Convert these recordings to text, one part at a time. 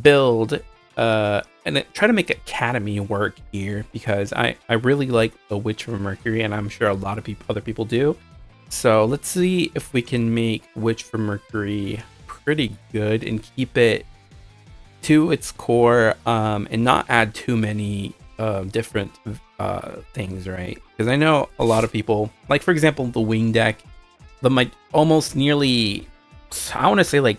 build try to make Academy work here, because I really like the Witch of Mercury, and I'm sure a lot of other people do. So let's see if we can make Witch for Mercury pretty good and keep it to its core, and not add too many different things, right? Because I know a lot of people, like for example, the wing deck, my almost nearly, I want to say like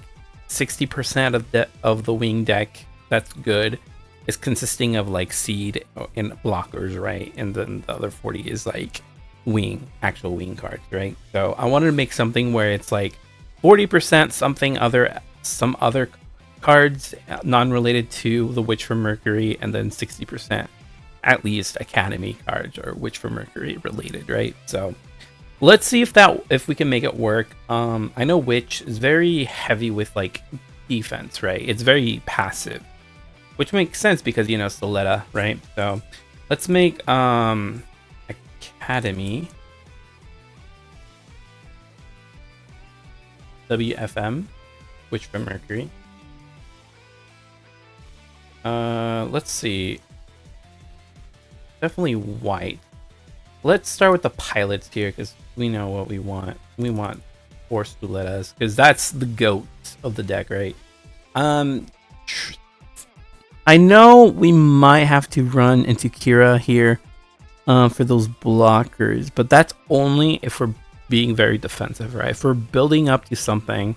60% of the wing deck that's good is consisting of like seed and blockers, right? And then the other 40 is like actual wing cards, right? So I wanted to make something where it's like 40% some other cards non-related to the Witch from Mercury, and then 60% at least Academy cards or Witch from Mercury related, right? So let's see if we can make it work. I know Witch is very heavy with like defense, right? It's very passive, which makes sense because Soletta, right? So let's make Academy WFM, Witch from Mercury. Let's see. Definitely white. Let's start with the pilots here, because we know what we want. We want 4 Stulettas, because that's the goat of the deck, right? I know we might have to run into Kira here for those blockers, but that's only if we're being very defensive, right? If we're building up to something,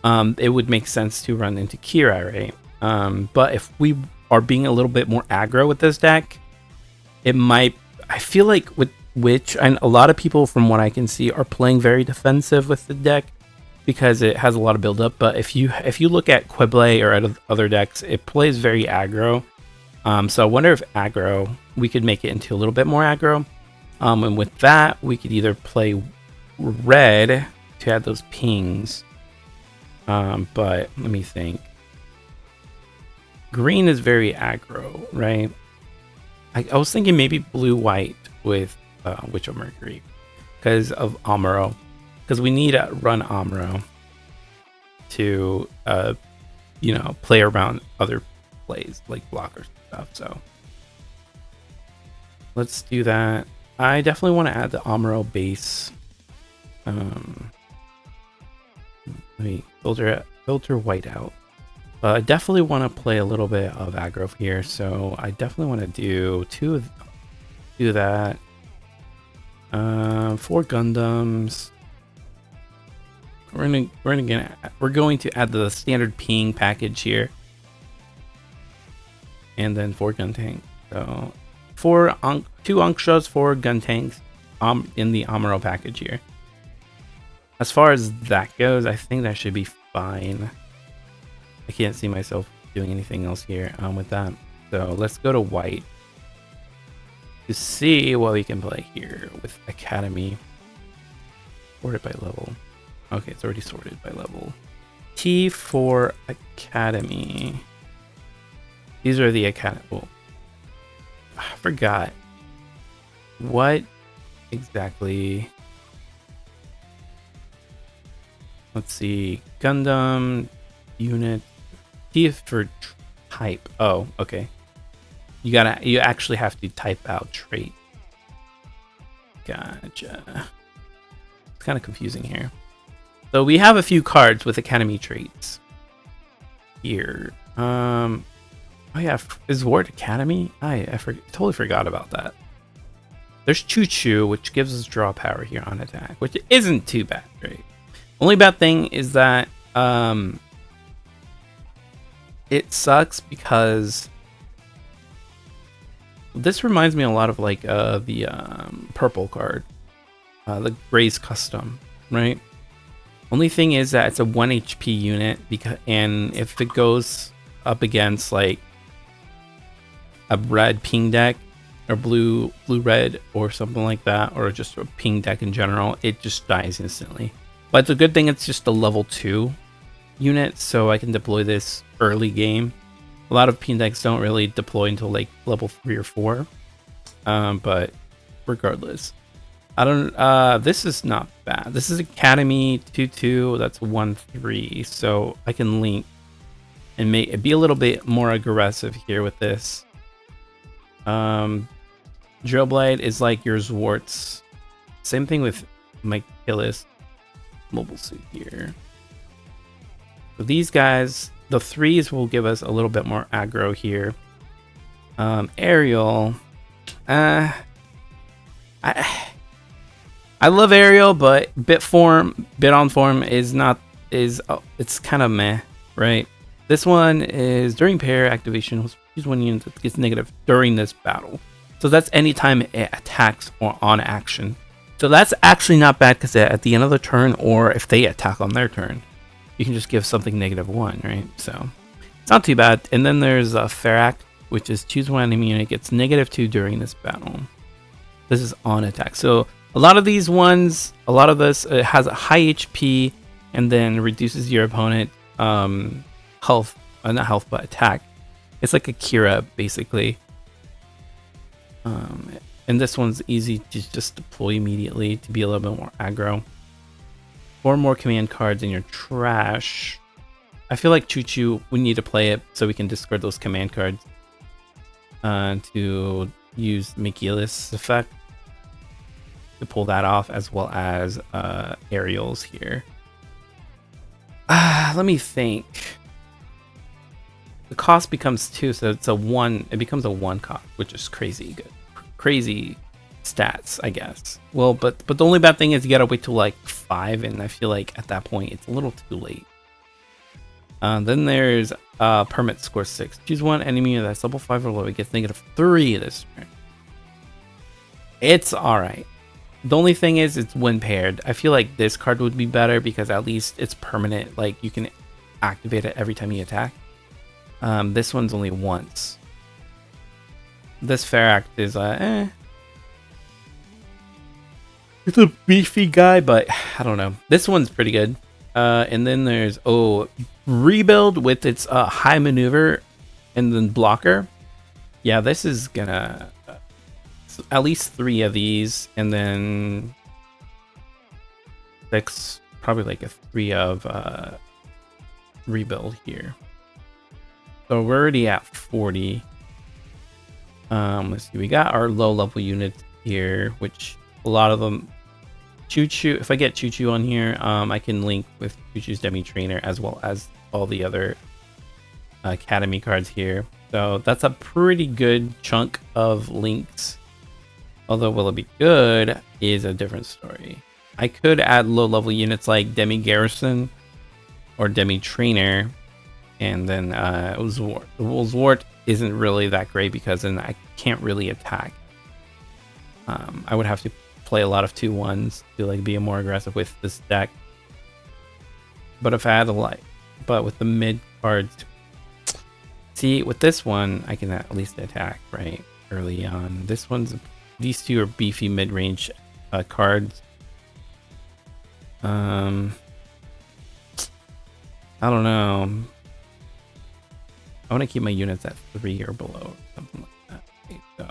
it would make sense to run into Kira, right? But if we are being a little bit more aggro with this deck, it might. I feel like with Witch, and a lot of people from what I can see are playing very defensive with the deck because it has a lot of buildup. But if you look at Quible or other decks, it plays very aggro. So I wonder if aggro, we could make it into a little bit more aggro. And with that, we could either play red to add those pings. But let me think. Green is very aggro, right? I was thinking maybe blue-white with Witch of Mercury because of Amuro. Because we need to run Amuro to, play around other plays like blockers and stuff. So let's do that. I definitely want to add the Amuro base. Let me filter white out. I definitely want to play a little bit of aggro here, so I definitely want to do that. 4 Gundams. We're going to add the standard ping package here, and then 4 gun tanks. So 2 Ankhshas, 4 gun tanks, in the Amuro package here. As far as that goes, I think that should be fine. I can't see myself doing anything else here with that. So let's go to white to see what we can play here with Academy. Sorted by level. Okay, it's already sorted by level. T for Academy. These are the Academy. Oh, I forgot. What exactly? Let's see. Gundam unit. T for type. Oh, okay. You actually have to type out trait. Gotcha. It's kind of confusing here. So we have a few cards with Academy traits here. Oh yeah, is Ward Academy? I totally forgot about that. There's Choo Choo, which gives us draw power here on attack, which isn't too bad, right? Only bad thing is that it sucks because this reminds me a lot of like the purple card, the Gray's Custom, right? Only thing is that it's a 1 HP unit, and if it goes up against like a red ping deck or blue red or something like that, or just a ping deck in general, it just dies instantly. But the good thing, it's just a level 2 unit, so I can deploy this early game. A lot of ping decks don't really deploy until like level 3 or 4. But regardless, I don't. This is not bad. This is Academy 2/2. That's 1/3. So I can link and be a little bit more aggressive here with this. Drill Blade is like your Zwarts. Same thing with my Achilles mobile suit here. So these guys, the 3s will give us a little bit more aggro here. Aerial, I love Aerial, but bit on form is not it's kind of meh, right? This one is during pair activation. Use one unit that gets negative during this battle. So that's anytime it attacks or on action. So that's actually not bad because at the end of the turn, or if they attack on their turn, you can just give something -1, right? So it's not too bad. And then there's a Farak, which is choose one enemy unit gets -2 during this battle. This is on attack. So a lot of these ones, a lot of this has a high HP and then reduces your opponent health, not health, but attack. It's like a Kira, basically. And this one's easy to just deploy immediately to be a little bit more aggro. 4 more command cards in your trash. I feel like Choo Choo, we need to play it so we can discard those command cards to use Michaelis' effect to pull that off, as well as aerials here. Let me think. The cost becomes 2, so it's a 1. It becomes a 1 cost, which is crazy good. Crazy stats, I guess. Well, but the only bad thing is you gotta wait till like 5, and I feel like at that point it's a little too late. Then there's permit score 6. Choose one enemy that's level 5 or lower. It gets -3 this turn. It's alright. The only thing is it's when paired. I feel like this card would be better because at least it's permanent. Like you can activate it every time you attack. This one's only once. This Farak is it's a beefy guy, but I don't know. This one's pretty good. And then there's rebuild with its high maneuver and then blocker. Yeah, this is gonna at least 3 of these, and then 6, probably like a 3 of rebuild here. So we're already at 40. Let's see, we got our low level units here, which a lot of them Choo Choo. If I get Choo Choo on here, I can link with Choo Choo's Demi Trainer as well as all the other Academy cards here. So that's a pretty good chunk of links. Although will it be good is a different story. I could add low level units like Demi Garrison or Demi Trainer, and then Zwart. The Zwart isn't really that great because then I can't really attack. I would have to play a lot of 2/1s to like be more aggressive with this deck. But if I had but with the mid cards, see with this one I can at least attack right early on. These 2 are beefy mid-range cards. I don't know. I want to keep my units at 3 or below, something like that. Okay, so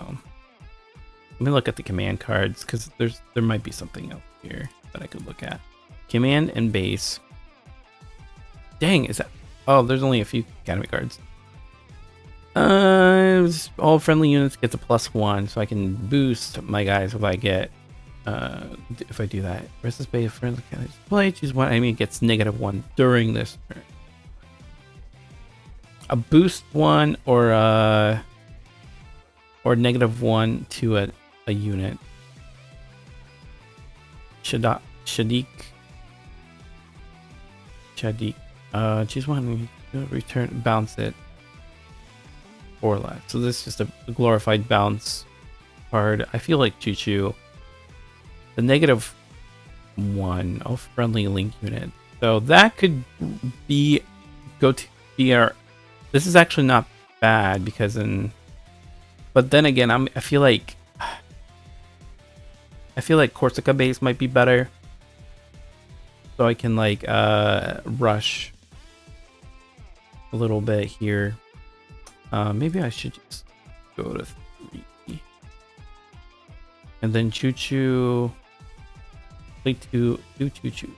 let me look at the command cards because there might be something else here that I could look at. Command and base. Dang, is that? Oh, there's only a few academy cards. All friendly units gets a +1, so I can boost my guys if I get if I do that. Resist base friendly play. Choose one enemy gets -1 during this turn. A boost 1 or -1 to a unit. Shadik. Choose one, return, bounce it, or less. So this is just a glorified bounce card. I feel like Choo Choo. The -1, friendly link unit. So that could be our. This is actually not bad because but then again, I feel like Corsica base might be better. So I can like rush a little bit here. Maybe I should just go to 3. And then Choo Choo. Play 2 Choo Choo.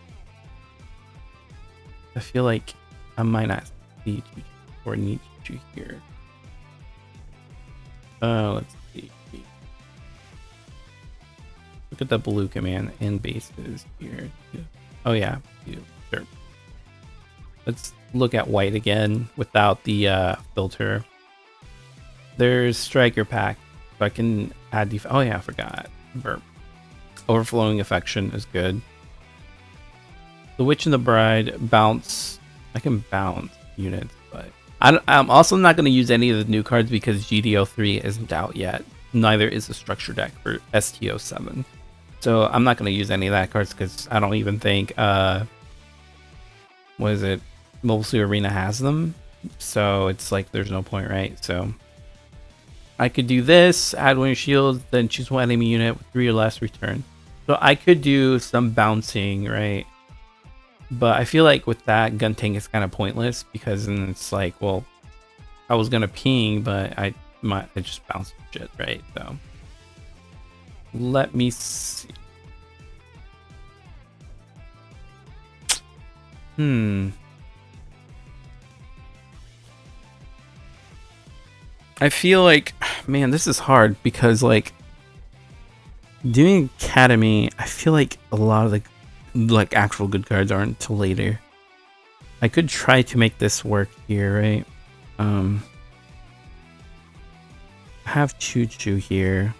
I feel like I might not see Choo Choo. or need to here. Let's see. Look at the blue command and bases here. Oh yeah, sure. Let's look at white again without the filter. There's striker pack, so I can add oh yeah, I forgot. Burp. Overflowing affection is good. The Witch and the Bride bounce. I can bounce units, but I'm also not going to use any of the new cards because GDO3 isn't out yet. Neither is the structure deck for STO7. So I'm not going to use any of that cards because I don't even think what is it? Mobile Suit Arena has them. So it's like there's no point, right? So I could do this, add Winter Shield, then choose one enemy unit with 3 or less return. So I could do some bouncing, right? But I feel like with that, Guntank is kind of pointless because then it's like, well, I was gonna ping, but I just bounced shit, right? So let me see. I feel like, man, this is hard because like doing Academy, I feel like a lot of the like actual good cards aren't until later. I could try to make this work here, right? I have Choo Choo here.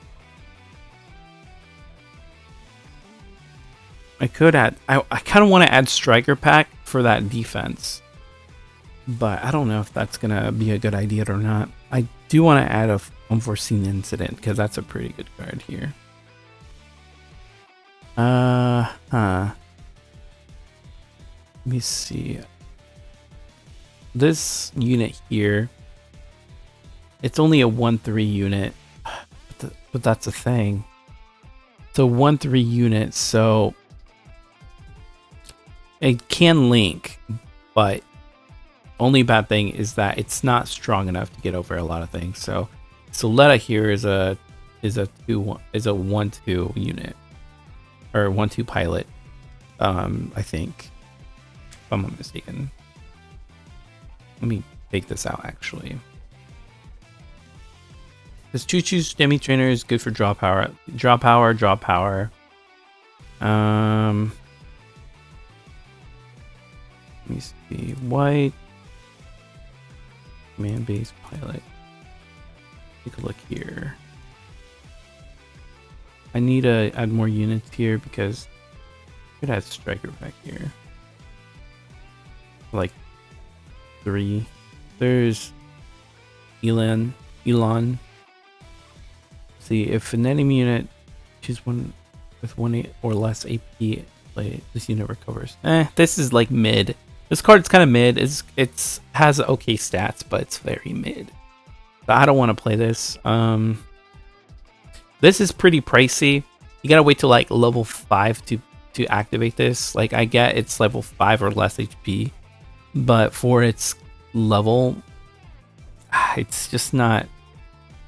I could add, I kind of want to add Striker Pack for that defense, but I don't know if that's gonna be a good idea or not. I do want to add a Unforeseen Incident because that's a pretty good card here. Let me see. This unit here, it's only a 1/3 unit, but that's a thing. It's a 1/3 unit, so it can link, but only bad thing is that it's not strong enough to get over a lot of things. So Soletta here is a 1/2 unit or 1/2 pilot. I think, if I'm not mistaken. Let me take this out actually. This Choo Choo's Demi Trainer is good for draw power. Draw power. Let me see. White. Man-based pilot. Take a look here. I need to add more units here because I could add Striker back here. Like 3. There's Elon. See, if an enemy unit choose one with 1 or less AP, play this unit recovers. This is like mid. This card's kind of mid. It's has okay stats, but it's very mid. So I don't want to play this. This is pretty pricey. You gotta wait till like level 5 to activate this. Like I get it's level 5 or less HP, but for its level, it's just not.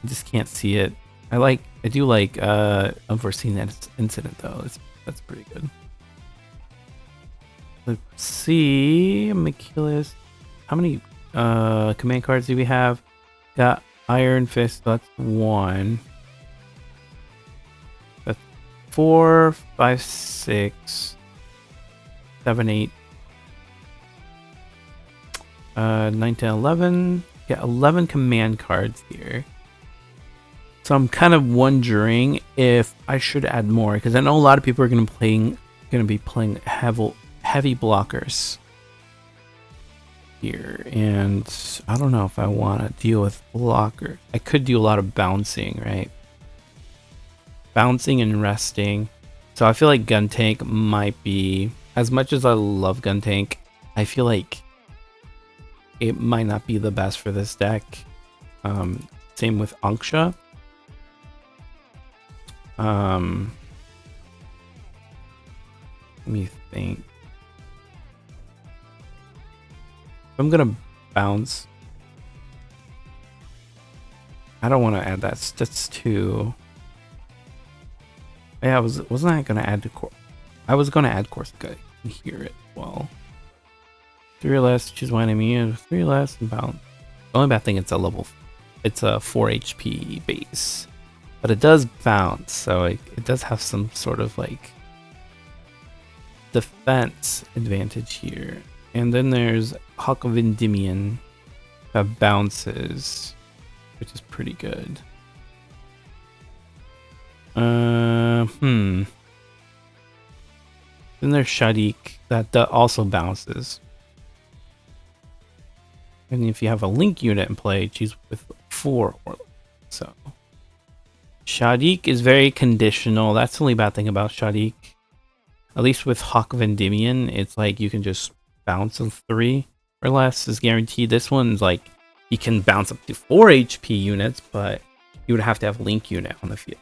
I just can't see it. I do like Unforeseen Incident though. That's pretty good. Let's see, Michaelis. How many command cards do we have? Got Iron Fist. That's 1. That's 4, 5, 6, 7, 8, 9, 10, 11. Got 11 command cards here. So I'm kind of wondering if I should add more because I know a lot of people are going to be playing heavy blockers here, and I don't know if I want to deal with blocker. I could do a lot of bouncing, right? Bouncing and resting. So I feel like Guntank might be, as much as I love Guntank, I feel like it might not be the best for this deck. Same with Anksha. Let me think. I'm gonna bounce. I don't want to add that. That's 2. Yeah, wasn't I gonna add the I was gonna add Corsica here as well. 3 or less, choose one enemy, 3 or less, and bounce. The only bad thing, it's a 4 HP base, but it does bounce, so it does have some sort of like defense advantage here. And then there's Hawk of Endymion that bounces, which is pretty good. Then there's Shadik that also bounces. And if you have a Link unit in play, she's with 4 or so. Shadik is very conditional. That's the only bad thing about Shadik. At least with Hawk of Endymion, it's like you can just bounce a 3 or less is guaranteed. This one's like you can bounce up to 4 HP units, but you would have to have a Link unit on the field.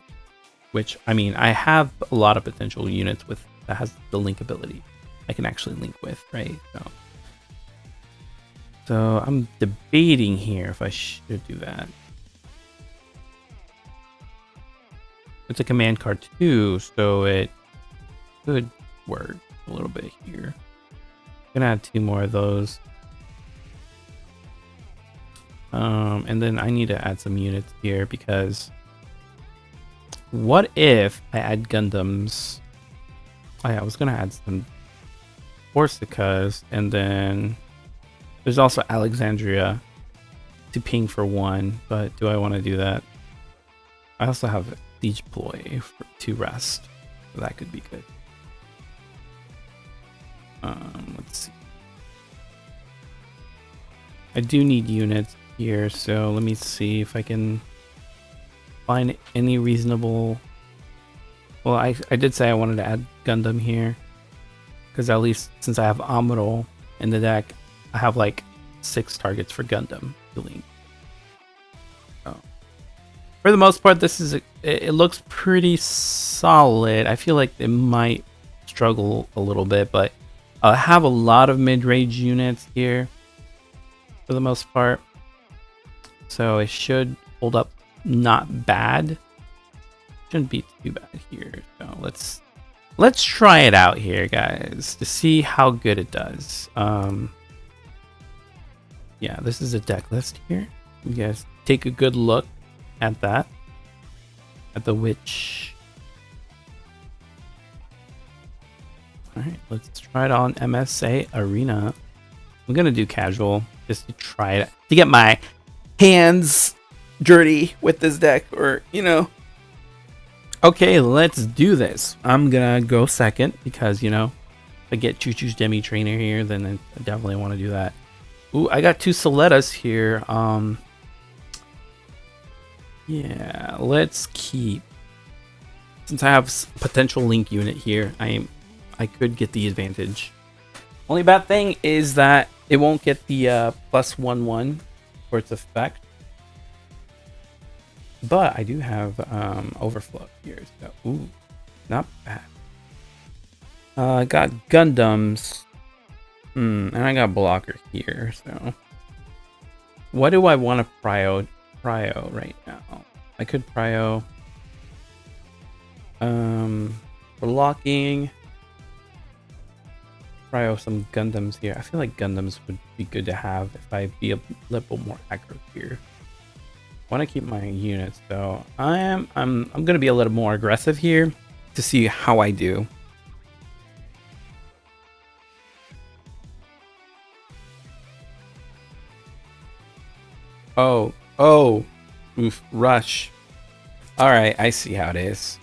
Which, I mean, I have a lot of potential units with that has the Link ability I can actually link with, right? So I'm debating here if I should do that. It's a command card too, so it could work a little bit here. Gonna add 2 more of those. And then I need to add some units here because what if I add Gundams? Oh yeah, I was gonna add some Corsicas, and then there's also Alexandria to ping for 1, but do I want to do that? I also have Siege Ploy to rest, so that could be good. Let's see. I do need units here, so let me see if I can find any reasonable. Well, I did say I wanted to add Gundam here, because at least since I have Amuro in the deck, I have like 6 targets for Gundam to link. So, for the most part, it looks pretty solid. I feel like it might struggle a little bit, but I have a lot of mid-range units here for the most part, so it should hold up not bad. Shouldn't be too bad here. So let's try it out here, guys, to see how good it does. Yeah, this is a deck list here. You guys take a good look at that, at the witch. All right, let's try it on MSA Arena. I'm gonna do casual just to try it, to get my hands dirty with this deck, or Okay, let's do this. I'm gonna go second because if I get Choo Choo's Demi Trainer here, then I definitely want to do that. Ooh, I got 2 Soletas here. Yeah, let's keep. Since I have potential Link unit here, I could get the advantage. Only bad thing is that it won't get the +1/1 for its effect. But I do have Overflow here, so ooh, not bad. I got Gundams, and I got Blocker here. So, what do I want to prio right now? I could prio blocking, prio some Gundams here. I feel like Gundams would be good to have if I be a little more aggro here. Want to keep my units, so I'm gonna be a little more aggressive here to see how I do. Oh, oof, rush. All right, I see how it is.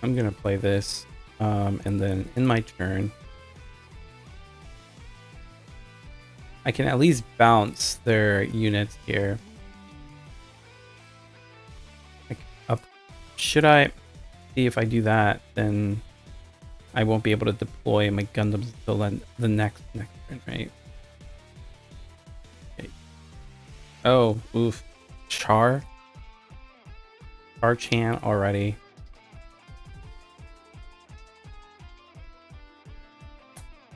I'm gonna play this, and then in my turn, I can at least bounce their units here. Should I see if I do that, then I won't be able to deploy my Gundams until the next turn, right? Okay. Oh, oof. Char Chan already.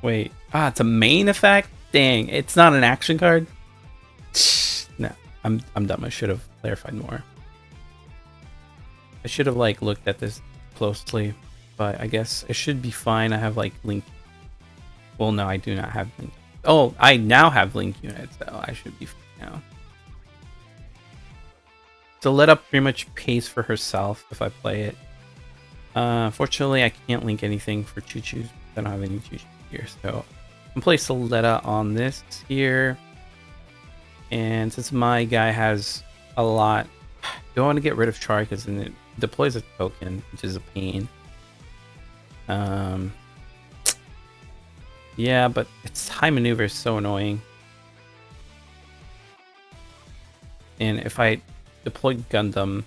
Wait, it's a main effect? Dang, it's not an action card? No, I'm dumb. I should have clarified more. I should have looked at this closely, but I guess it should be fine. I have Link. Well, no, I do not have Link. Oh, I now have link units, so I should be fine now. So let up pretty much pays for herself if I play it. Fortunately, I can't link anything for choo-choos. I don't have any choo-choos here, so I'm play Soletta on this here. And since my guy has a lot, do I want to get rid of Char because then it deploys a token, which is a pain. Yeah, but its high maneuver is so annoying. And if I deploy Gundam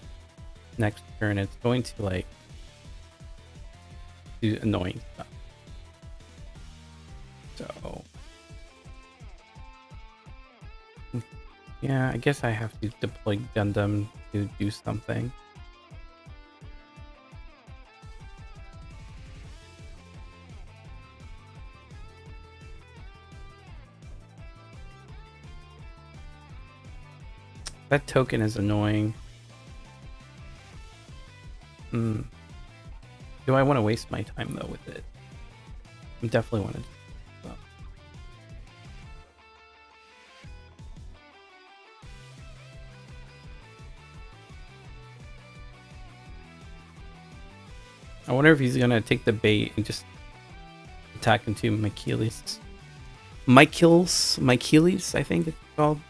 next turn, it's going to like do annoying stuff. So yeah, I guess I have to deploy Gundam to do something. That token is annoying. Do I want to waste my time though with it? I definitely want to do so. I wonder if he's gonna take the bait and just attack into Michaelis. Michaelis, I think it's called.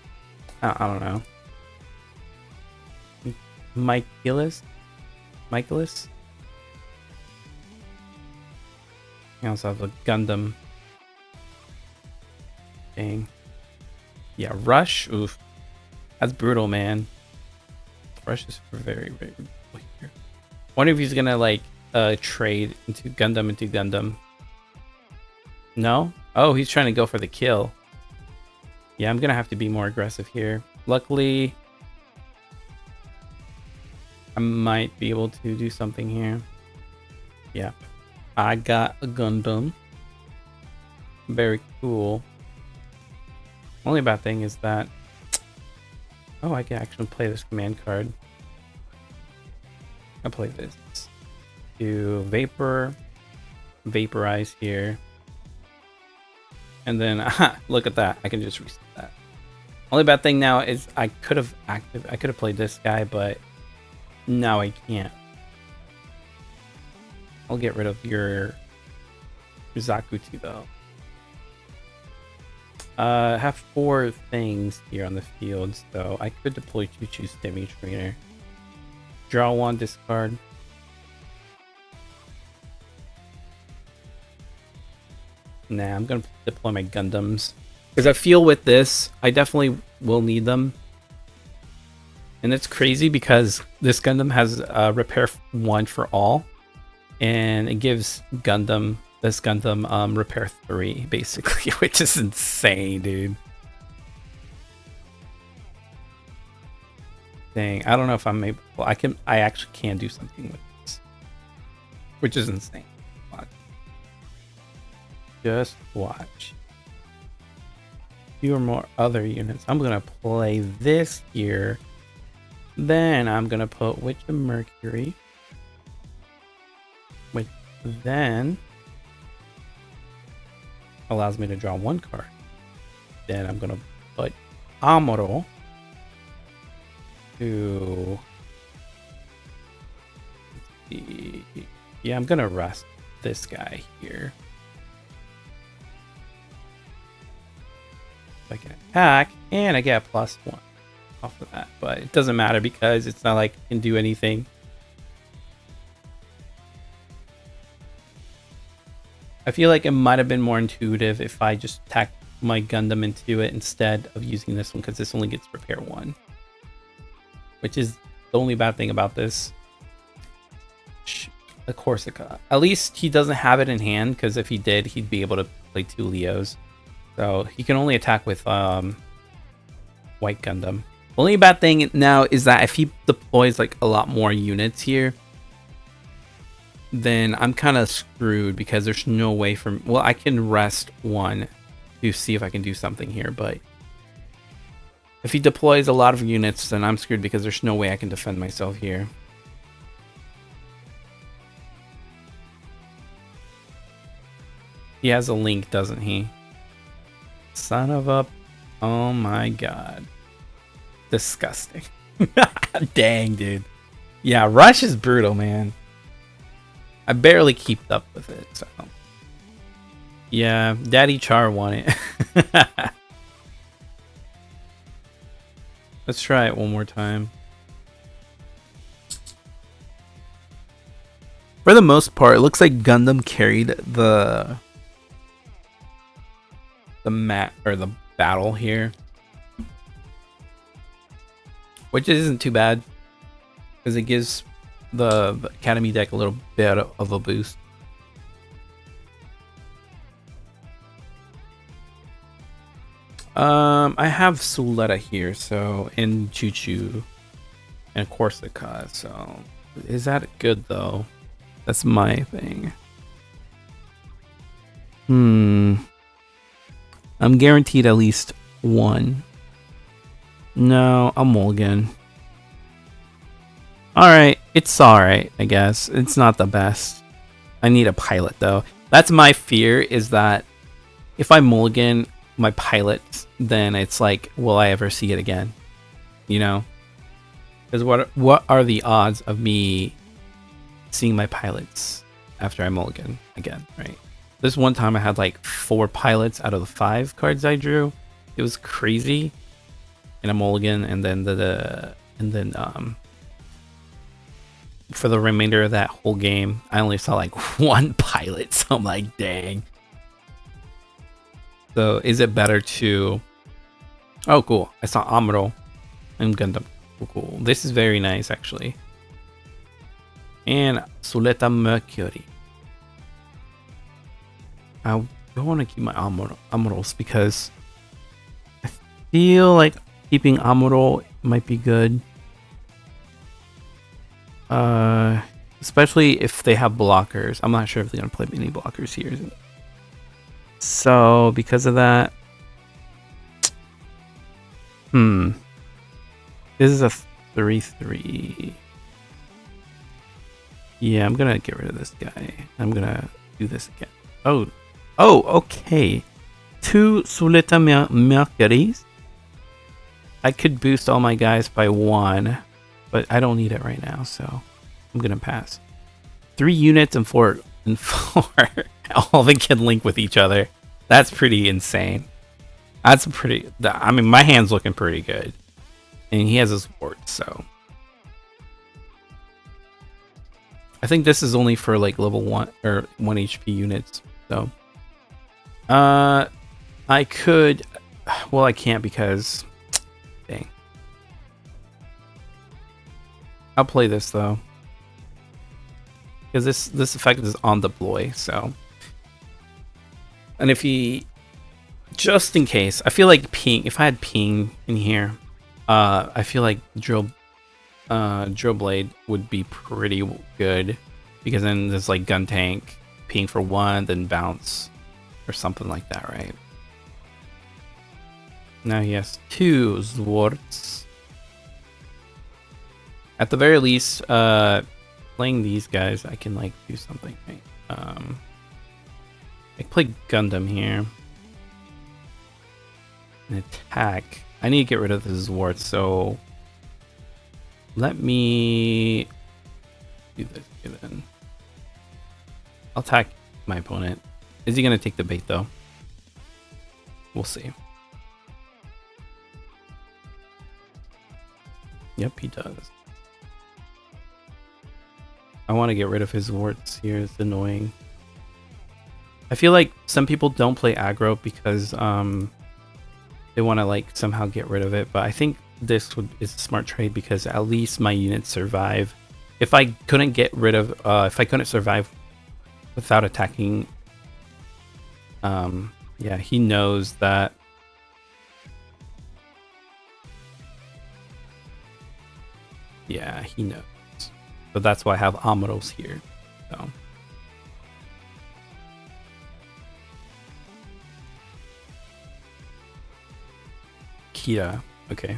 I don't know. Michaelis. I also have a Gundam. Dang. Yeah, Rush. Oof. That's brutal, man. Rush is very, very brutal here. Wonder if he's gonna like trade into Gundam. No? Oh, he's trying to go for the kill. Yeah, I'm gonna have to be more aggressive here. Luckily, I might be able to do something here. Yeah. I got a Gundam. Very cool. Only bad thing is that... Oh, I can actually play this command card. I'll play this. Do Vaporize here. And then, look at that. I can just reset that. Only bad thing now is I could have played this guy, but now I can't. I'll get rid of your Zakuti though. I have 4 things here on the field, so I could deploy Choo-Choo's Demi Trainer. Draw 1, discard. Nah, I'm gonna deploy my Gundams. Because I feel with this, I definitely will need them. And it's crazy because this Gundam has repair 1 for all. And it gives this Gundam repair 3, basically, which is insane, dude. Dang, I don't know if I'm able... Well, I actually can do something with this. Which is insane. Watch. Just watch. Few or more other units. I'm gonna play this here. Then I'm gonna put Witch of Mercury. Which then allows me to draw 1 card. Then I'm gonna put Amuro to... Yeah, I'm gonna rest this guy here. I can attack, and I get a +1 off of that, but it doesn't matter because it's not like I can do anything. I feel like it might have been more intuitive if I just attacked my Gundam into it instead of using this one, because this only gets repair 1. Which is the only bad thing about this. The Corsica. At least he doesn't have it in hand, because if he did, he'd be able to play 2 Leos. So he can only attack with White Gundam. The only bad thing now is that if he deploys like a lot more units here, then I'm kind of screwed because there's no way for... Well, I can rest 1 to see if I can do something here, but if he deploys a lot of units, then I'm screwed because there's no way I can defend myself here. He has a link, doesn't he? Son of a... Oh my god. Disgusting. Dang, dude. Yeah, Rush is brutal, man. I barely keep up with it, so... Yeah, Daddy Char won it. Let's try it one more time. For the most part, it looks like Gundam carried the mat or the battle here, which isn't too bad because it gives the Academy deck a little bit of a boost. I have Suletta here, so in Choo Choo and Corsica, so is that good though? That's my thing. I'm guaranteed at least one. No, I'll mulligan. Alright, it's alright, I guess. It's not the best. I need a pilot though. That's my fear, is that if I mulligan my pilot, then it's like, will I ever see it again? You know? Because what are the odds of me seeing my pilots after I mulligan again, right? This one time I had like 4 pilots out of the 5 cards I drew. It was crazy. And a mulligan, and then for the remainder of that whole game, I only saw like 1 pilot. So I'm like, dang. So is it better to... Oh, cool. I saw Amuro and Gundam. Cool. This is very nice, actually. And Suletta Mercury. I want to keep my Amuros because I feel like keeping Amuro might be good. Especially if they have blockers. I'm not sure if they're going to play any blockers here. So, because of that... This is a 3/3. Yeah, I'm gonna get rid of this guy. I'm gonna do this again. Oh, okay. 2 Suletta Mercuries. I could boost all my guys by 1, but I don't need it right now, so I'm gonna pass. 3 units and 4 all of them can link with each other. That's pretty insane. That's pretty... I mean, my hand's looking pretty good. And he has his warts, so... I think this is only for like level 1 or 1 HP units, so... I could... Well, I can't because... Dang. I'll play this, though. Because this effect is on deploy, so... And if he... Just in case, I feel like ping. If I had ping in here, I feel like drill blade would be pretty good, because then there's like gun tank, ping for 1, then bounce, or something like that, right? Now he has 2 Zwarts. At the very least, playing these guys, I can like do something, right? I play Gundam here. An attack. I need to get rid of the Zwart, so let me do this here then. I'll attack my opponent. Is he gonna take the bait though? We'll see. Yep, he does. I want to get rid of his warts here. It's annoying. I feel like some people don't play aggro because they want to like somehow get rid of it, but I think this is a smart trade because at least my units survive. If I couldn't get rid of, if I couldn't survive without attacking, yeah, he knows that. Yeah, he knows. So that's why I have Amuros here. So. Kira, okay.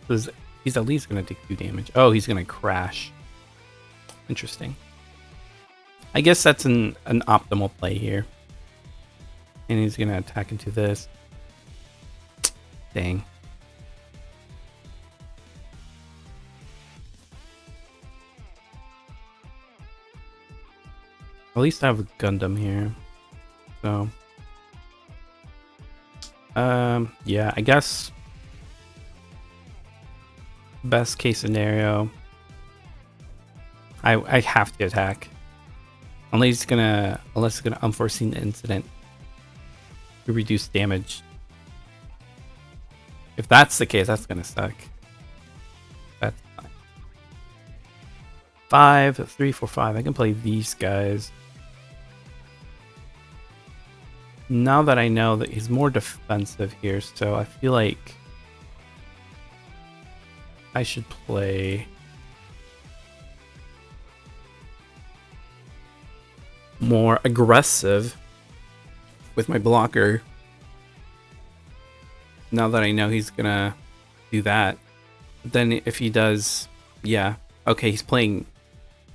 So he's at least gonna take 2 damage. Oh, he's gonna crash. Interesting. I guess that's an optimal play here. And he's gonna attack into this. Dang. At least I have a Gundam here. So yeah, I guess best case scenario, I have to attack. Unless it's gonna unforeseen incident to reduce damage. If that's the case, that's gonna suck. That's fine. 5, 3, 4, 5. I can play these guys. Now that I know that he's more defensive here, so I feel like I should play more aggressive with my blocker. Now that I know he's gonna do that. Then if he does, yeah. Okay, he's playing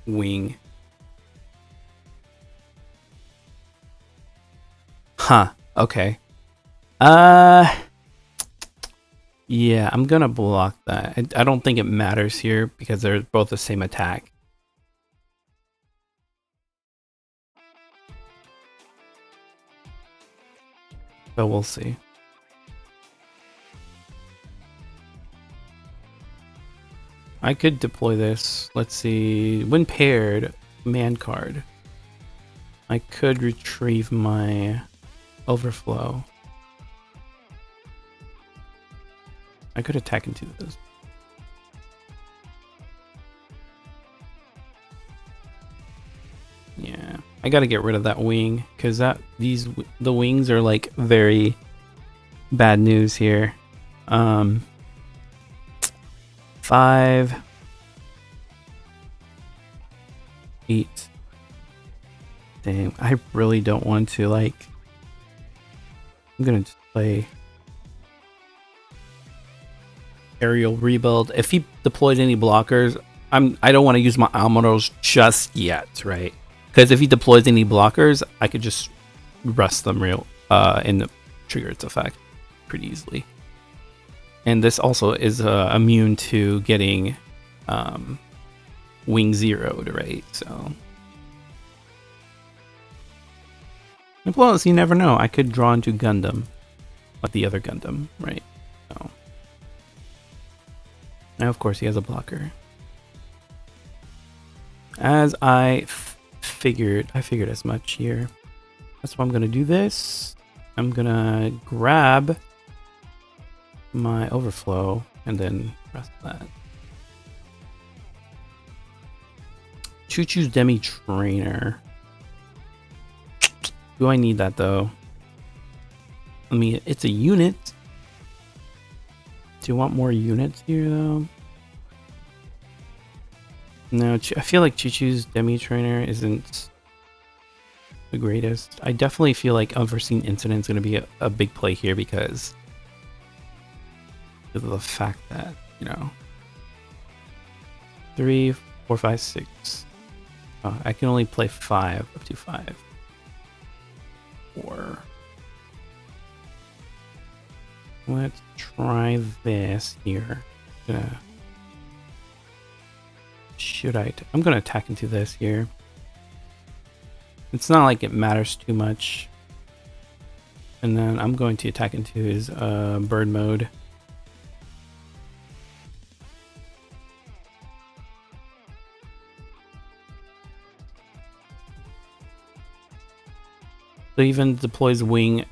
wing. Huh, okay. Yeah, I'm gonna block that. I don't think it matters here because they're both the same attack. So we'll see. I could deploy this. Let's see. When paired, man card. I could retrieve my overflow. I could attack into this. Yeah, I gotta get rid of that wing because the wings are like very bad news here. 5, 8. Dang, I really don't want to like. I'm gonna just play aerial rebuild. If he deployed any blockers, I don't want to use my Almaros just yet, right? Because if he deploys any blockers, I could just rest them in the trigger its effect pretty easily. And this also is immune to getting wing zeroed, right? So, plus you never know. I could draw into Gundam, like the other Gundam, right? So. Now, of course, he has a blocker. As I figured as much here. That's why I'm gonna do this. I'm gonna grab my overflow and then press that. Choo-choo's Demi Trainer. Do I need that though? I mean, it's a unit. Do you want more units here though? No, I feel like Choo-choo's Demi Trainer isn't the greatest. I definitely feel like Unforeseen Incident is going to be a big play here because of the fact that, you know, 3, 4, 5, 6. Oh, I can only play 5, up to 5. 4. Let's try this here. I'm gonna attack into this here. It's not like it matters too much. And then I'm going to attack into his bird mode. So even deploys wing,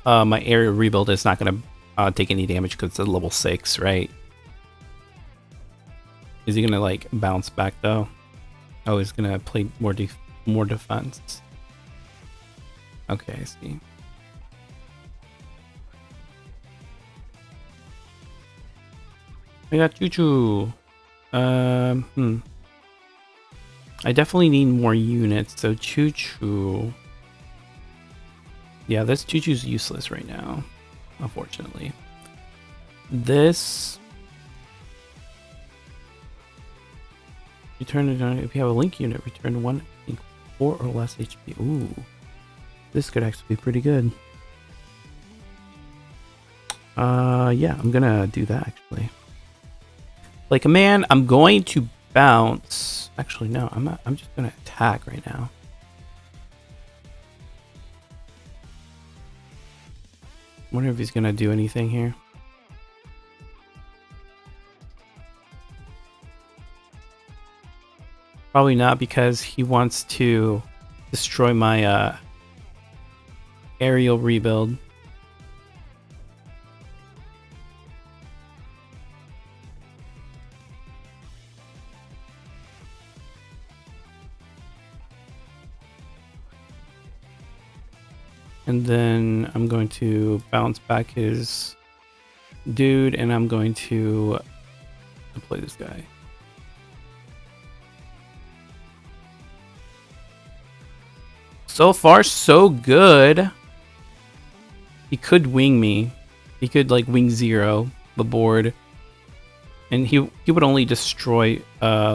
my area rebuild is not going to take any damage because it's a level 6, right? Is he going to like bounce back though? Oh, he's going to play more defense. Okay, I see. I got Choo-choo. I definitely need more units, so Choo-choo. Yeah, this Choo-choo's useless right now, unfortunately. Return it if you have a link unit. Return 1 link 4 or less HP. Ooh, this could actually be pretty good. Yeah, I'm gonna do that actually. Like a man, I'm going to bounce. Actually, no, I'm not. I'm just gonna attack right now. Wonder if he's gonna do anything here. Probably not, because he wants to destroy my aerial rebuild. And then I'm going to bounce back his dude, and I'm going to play this guy. So far, so good. He could wing me. He could like wing 0 the board, and he would only destroy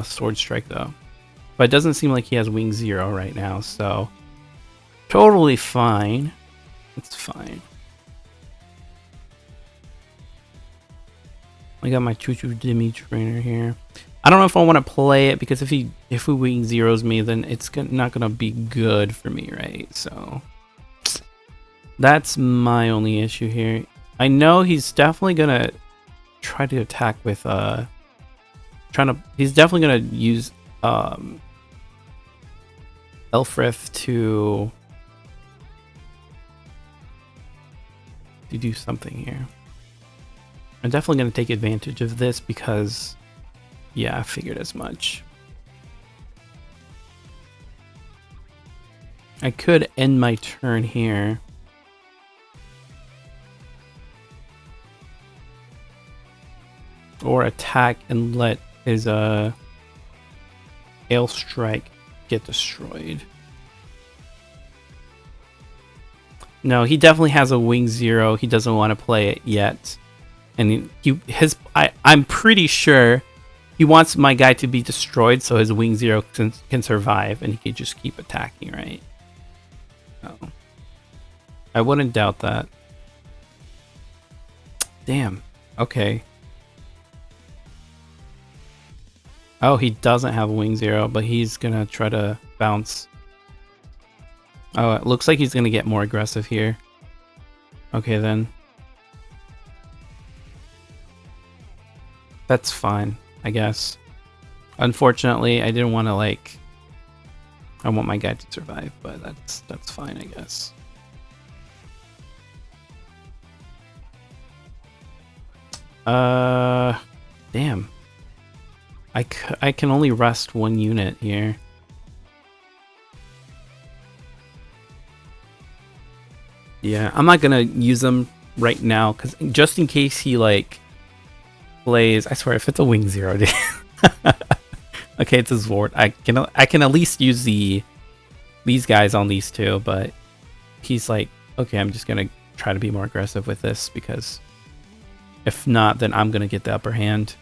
Sword Strike though. But it doesn't seem like he has wing 0 right now, so totally fine. It's fine. I got my Choo-Choo Demi trainer here. I don't know if I want to play it, because if he wing 0s me, then it's not gonna be good for me, right? So that's my only issue here. I know he's definitely gonna try to attack with he's definitely gonna use Elfrith to do something here. I'm definitely going to take advantage of this because, yeah, I figured as much. I could end my turn here. Or attack and let his Hail Strike get destroyed. No, he definitely has a wing 0. He doesn't want to play it yet. And I'm pretty sure he wants my guy to be destroyed so his wing 0 can survive and he can just keep attacking, right? Oh. I wouldn't doubt that. Damn. Okay. Oh, he doesn't have wing 0, but he's gonna try to bounce. Oh, it looks like he's gonna get more aggressive here. Okay, then. That's fine, I guess. Unfortunately, I didn't want to, like... I want my guy to survive, but that's fine, I guess. Damn. I can only rest 1 unit here. Yeah, I'm not gonna use them right now, because just in case he like plays. I swear, if it's a wing 0, dude. Okay, it's a Zwart. I can at least use these guys on these two, but he's like, okay, I'm just gonna try to be more aggressive with this, because if not, then I'm gonna get the upper hand.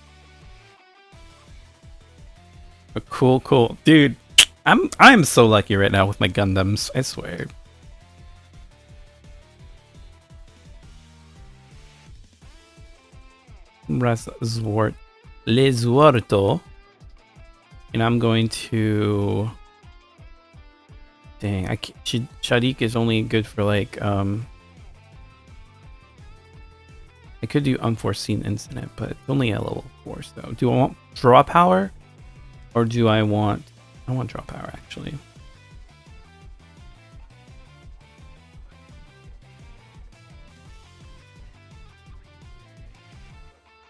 But cool, dude. I'm so lucky right now with my Gundams. I swear. Res Zwart, Le Zwarto, and I'm going to. Dang, Shadik is only good for like I could do Unforeseen Incident, but it's only at level 4. So, do I want draw power, or do I want? I want draw power actually.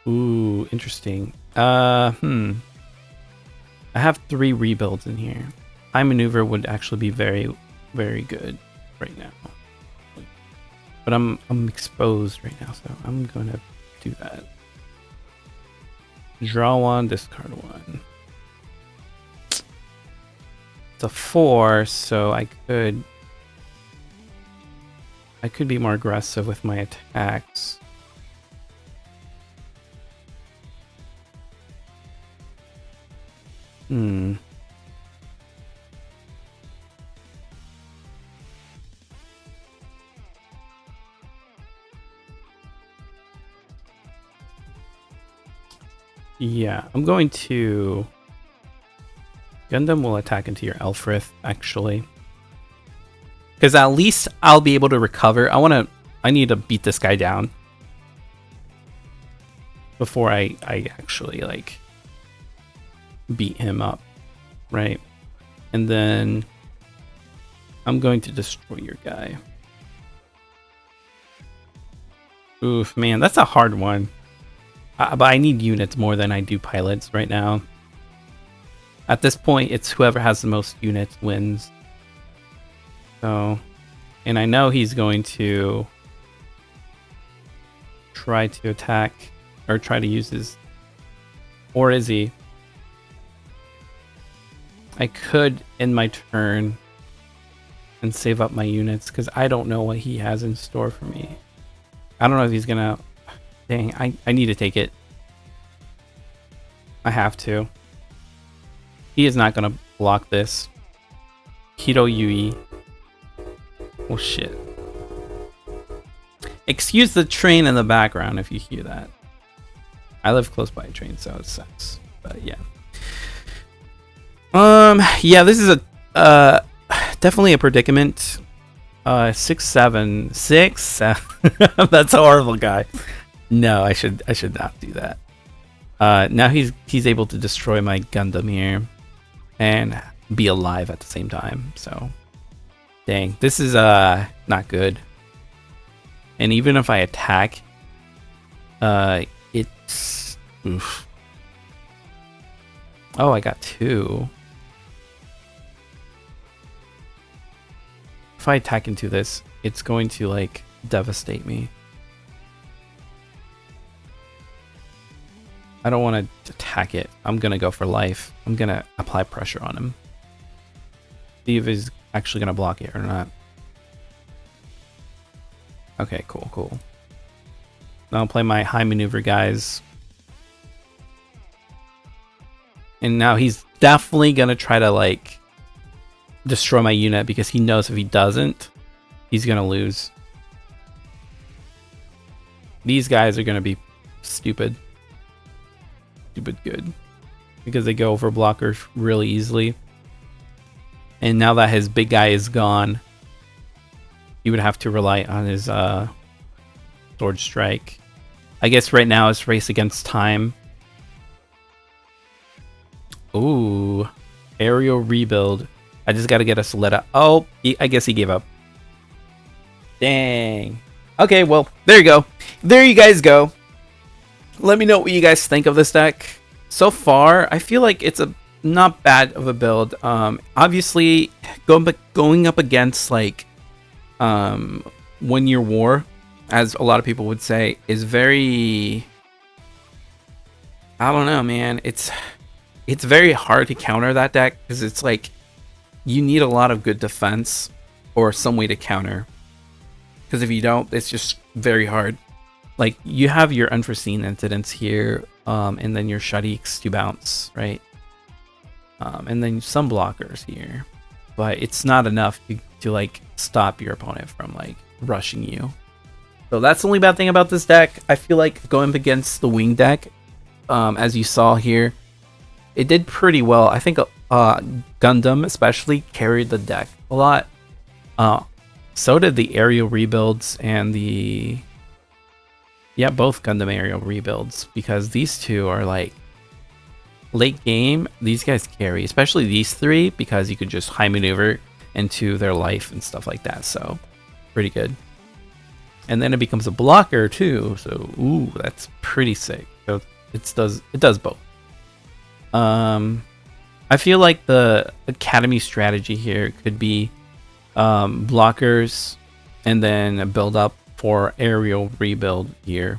Ooh, interesting. I have 3 rebuilds in here. High maneuver would actually be very, very good right now. But I'm exposed right now, so I'm gonna do that. Draw 1, discard 1. It's a 4, so I could be more aggressive with my attacks. Hmm. Yeah, I'm going to... Gundam will attack into your Elfrith, actually. Because at least I'll be able to recover. I need to beat this guy down before I actually, like, beat him up, right? And then I'm going to destroy your guy. Oof, man, that's a hard one. But I need units more than I do pilots right now. At this point, it's whoever has the most units wins. So, and I know he's going to try to attack or try to use his, or is he? I could end my turn and save up my units because I don't know what he has in store for me. I don't know if he's gonna... Dang, I need to take it. I have to. He is not gonna block this. Hito Yui. Oh shit. Excuse the train in the background if you hear that. I live close by a train, so it sucks. But yeah. Yeah, this is a definitely a predicament. 6-7. 6. That's a horrible guy. No, I should not do that. Now he's able to destroy my Gundam here and be alive at the same time. So, dang, this is not good. And even if I attack, it's oof. Oh, I got 2. If I attack into this, it's going to like devastate me. I don't want to attack it. I'm gonna go for life. I'm gonna apply pressure on him. See if he's actually gonna block it or not. Okay, cool. Now I'll play my high maneuver guys. And now he's definitely gonna try to like destroy my unit because he knows if he doesn't, he's gonna lose. These guys are gonna be stupid good because they go over blockers really easily. And now that his big guy is gone, he would have to rely on his sword strike. I guess right now it's race against time. Ooh, aerial rebuild. I just got to get a Soletta. Oh, I guess he gave up. Dang. Okay, well, there you go. There you guys go. Let me know what you guys think of this deck. So far, I feel like it's a not bad of a build. Obviously, going up against like 1 Year War, as a lot of people would say, is very... I don't know, man. It's very hard to counter that deck because it's like you need a lot of good defense or some way to counter. Because if you don't, it's just very hard. Like, you have your unforeseen incidents here, and then your Shadiks to bounce, right? And then some blockers here. But it's not enough to like stop your opponent from like rushing you. So that's the only bad thing about this deck. I feel like going up against the wing deck, as you saw here, it did pretty well. I think Gundam especially carried the deck a lot. So did the aerial rebuilds and the... Yeah, both Gundam aerial rebuilds, because these two are like late game. These guys carry, especially these 3, because you could just high maneuver into their life and stuff like that. So pretty good. And then it becomes a blocker too. So ooh, that's pretty sick. So it does both. I feel like the academy strategy here could be blockers and then a build up for aerial rebuild here,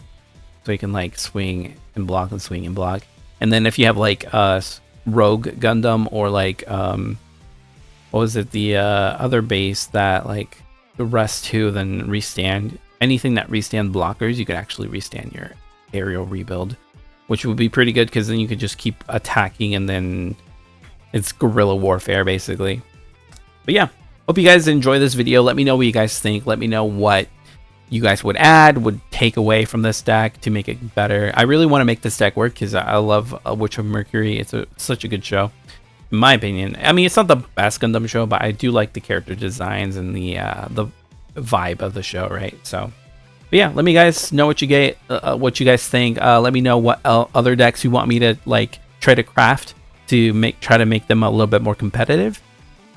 so you can like swing and block and swing and block. And then if you have like rogue Gundam or like what was it, the other base that like the rest too, then restand anything that restand blockers, you could actually restand your aerial rebuild, which would be pretty good because then you could just keep attacking and then it's guerrilla warfare basically. But yeah, hope you guys enjoy this video. Let me know what you guys think. Let me know what you guys would add, would take away from this deck to make it better. I really want to make this deck work because I love Witch of Mercury. It's such a good show, in my opinion. I mean, it's not the best Gundam show, but I do like the character designs and the vibe of the show, right? So, but yeah, let me guys know what you get, what you guys think. Let me know what other decks you want me to like try to craft to try to make them a little bit more competitive.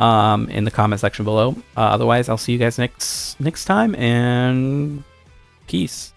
In the comment section below. Otherwise, I'll see you guys next time, and peace.